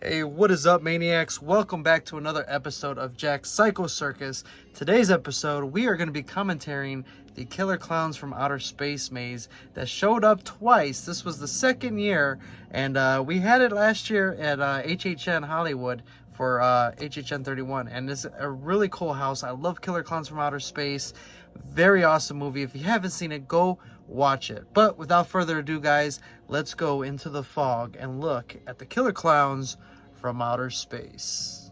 Hey, what is up, maniacs? Welcome back to another episode of Jack's Psycho Circus. Today's episode, we are going to be commentating the Killer Klowns from Outer Space maze that showed up twice. This was the second year, and we had it last year at HHN Hollywood for HHN 31, and it's a really cool house. I love Killer Klowns from Outer Space. Very awesome movie. If you haven't seen it, go watch it. But without further ado, guys, let's go into the fog and look at the Killer Klowns from Outer Space.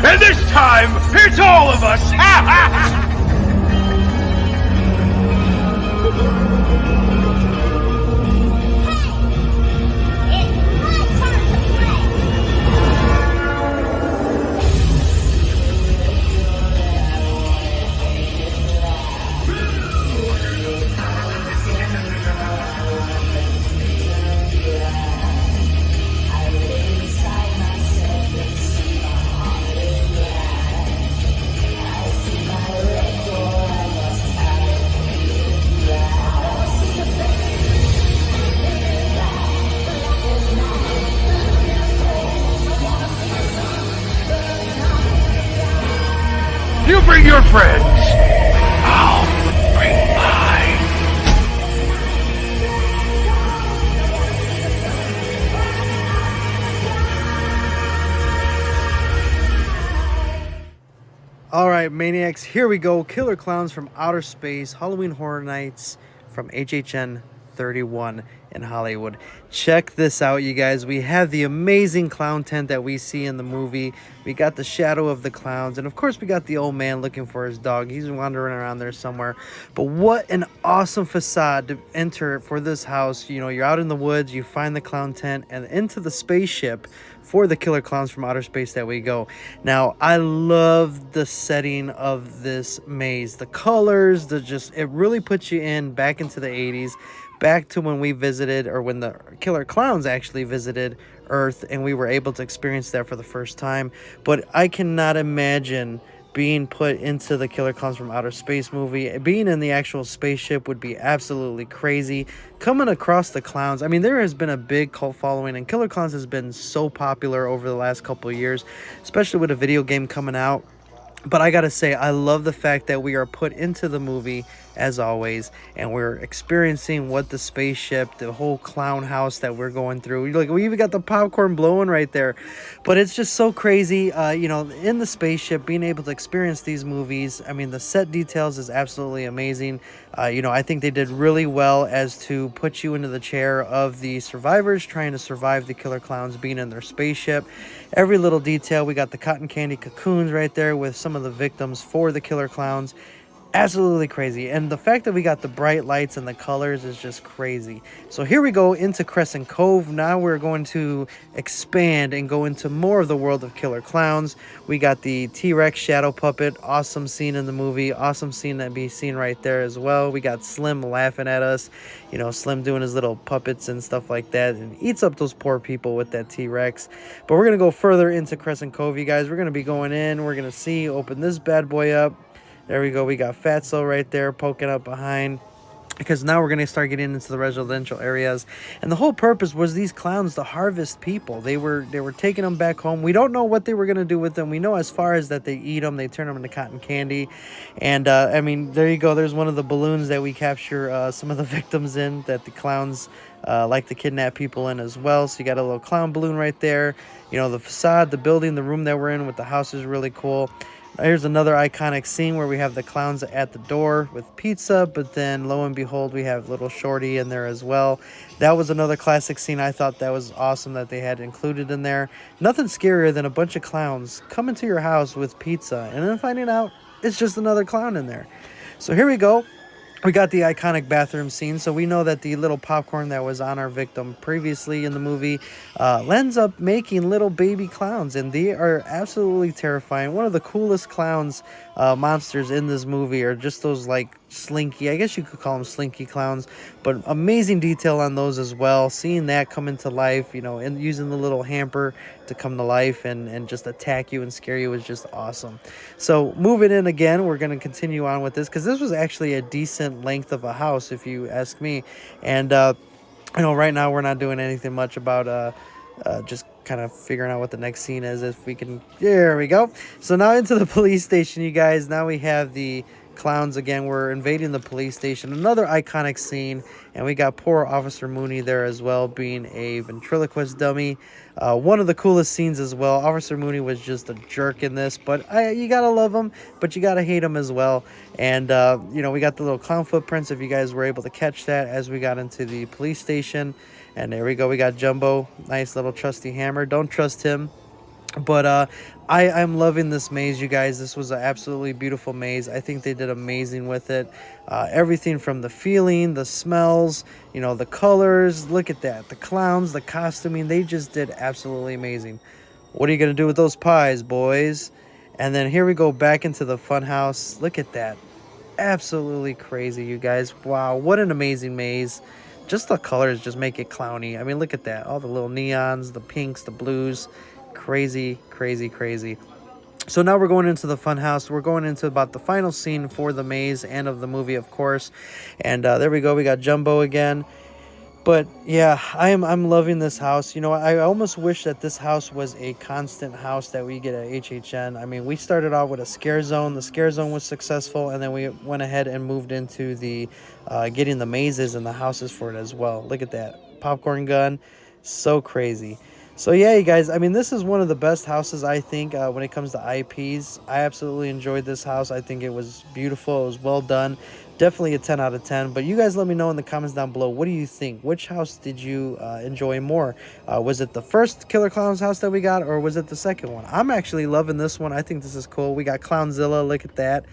And this time, it's all of us! You bring your friends. I'll bring mine. All right, maniacs, here we go. Killer Klowns from Outer Space, Halloween Horror Nights from HHN 31 in Hollywood. Check this out, you guys. We have the amazing clown tent that we see in the movie. We got the shadow of the clowns, and of course we got the old man looking for his dog. He's wandering around there somewhere. But what an awesome facade to enter for this house. You know, you're out in the woods, you find the clown tent, and into the spaceship for the Killer Klowns from Outer Space that we go. Now, I love the setting of this maze. The colors, it really puts you in back into the 80s. Back to when we visited, or when the Killer Klowns actually visited Earth, and we were able to experience that for the first time. But I cannot imagine being put into the Killer Klowns from Outer Space movie. Being in the actual spaceship would be absolutely crazy. Coming across the clowns, I mean, there has been a big cult following, and Killer Klowns has been so popular over the last couple of years, especially with a video game coming out. But I gotta say, I love the fact that we are put into the movie, as always, and we're experiencing what the spaceship, the whole clown house that we're going through. Like, we even got the popcorn blowing right there. But it's just so crazy, you know, in the spaceship, being able to experience these movies. I mean, the set details is absolutely amazing. You know, I think they did really well as to put you into the chair of the survivors trying to survive the Killer Klowns being in their spaceship. Every little detail. We got the cotton candy cocoons right there with some of the victims for the Killer Klowns. Absolutely crazy. And the fact that we got the bright lights and the colors is just crazy. So here we go into Crescent Cove. Now we're going to expand and go into more of the world of Killer Klowns. We got the T-Rex shadow puppet. Awesome scene in the movie. Awesome scene that be seen right there as well. We got Slim laughing at us. You know, Slim doing his little puppets and stuff like that, and eats up those poor people with that T-Rex. But we're going to go further into Crescent Cove, you guys. We're going to be going in. We're going to see, open this bad boy up. There we go. We got Fatso right there poking up behind, because now we're going to start getting into the residential areas. And the whole purpose was these clowns to harvest people. They were taking them back home. We don't know what they were going to do with them. We know as far as that they eat them, they turn them into cotton candy. And I mean, there you go. There's one of the balloons that we capture some of the victims in, that the clowns like to kidnap people in as well. So you got a little clown balloon right there. You know, the facade, the building, the room that we're in with the house is really cool. Here's another iconic scene where we have the clowns at the door with pizza, but then lo and behold, we have little Shorty in there as well. That was another classic scene. I thought that was awesome that they had included in there. Nothing scarier than a bunch of clowns coming to your house with pizza and then finding out it's just another clown in there. So here we go. We got the iconic bathroom scene, so we know that the little popcorn that was on our victim previously in the movie ends up making little baby clowns, and they are absolutely terrifying. One of the coolest clowns monsters in this movie are just those like slinky, I guess you could call them slinky clowns, but amazing detail on those as well. Seeing that come into life, you know, and using the little hamper to come to life and just attack you and scare you was just awesome. So moving in again, we're going to continue on with this because this was actually a decent length of a house, if you ask me. And you know, right now we're not doing anything much about just kind of figuring out what the next scene is. If we can, there we go. So now into the police station, you guys. Now we have the clowns again. We're invading the police station. Another iconic scene, and we got poor Officer Mooney there as well, being a ventriloquist dummy. One of the coolest scenes as well. Officer Mooney was just a jerk in this, but you gotta love him, but you gotta hate him as well. And you know, we got the little clown footprints, if you guys were able to catch that, as we got into the police station. And there we go. We got Jumbo, nice little trusty hammer. Don't trust him. But I'm loving this maze, you guys. This was an absolutely beautiful maze. I think they did amazing with it. Everything from the feeling, the smells, you know, the colors. Look at that. The clowns, the costuming. They just did absolutely amazing. What are you going to do with those pies, boys? And then here we go back into the fun house. Look at that. Absolutely crazy, you guys. Wow, what an amazing maze. Just the colors just make it clowny. I mean, look at that. All the little neons, the pinks, the blues. Crazy, crazy, crazy. So now we're going into the fun house. We're going into about the final scene for the maze and of the movie, of course. And there we go. We got Jumbo again. But yeah, I'm loving this house. You know, I almost wish that this house was a constant house that we get at HHN. I mean, we started off with a scare zone. The scare zone was successful, and then we went ahead and moved into the getting the mazes and the houses for it as well. Look at that popcorn gun, so crazy. So yeah, you guys, I mean, this is one of the best houses, I think, when it comes to IPs. I absolutely enjoyed this house. I think it was beautiful. It was well done. Definitely a 10 out of 10. But you guys let me know in the comments down below. What do you think? Which house did you enjoy more? Was it the first Killer Clowns house that we got, or was it the second one? I'm actually loving this one. I think this is cool. We got Clownzilla. Look at that.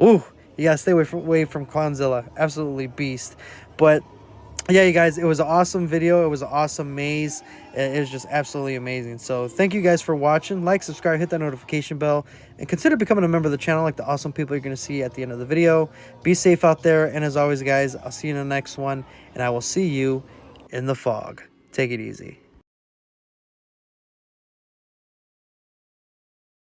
Ooh, you got to stay away from Clownzilla. Absolutely beast. But yeah, you guys, it was an awesome video. It was an awesome maze. It was just absolutely amazing. So thank you guys for watching. Like, subscribe, hit that notification bell, and consider becoming a member of the channel like the awesome people you're going to see at the end of the video. Be safe out there, and as always, guys, I'll see you in the next one, and I will see you in the fog. Take it easy.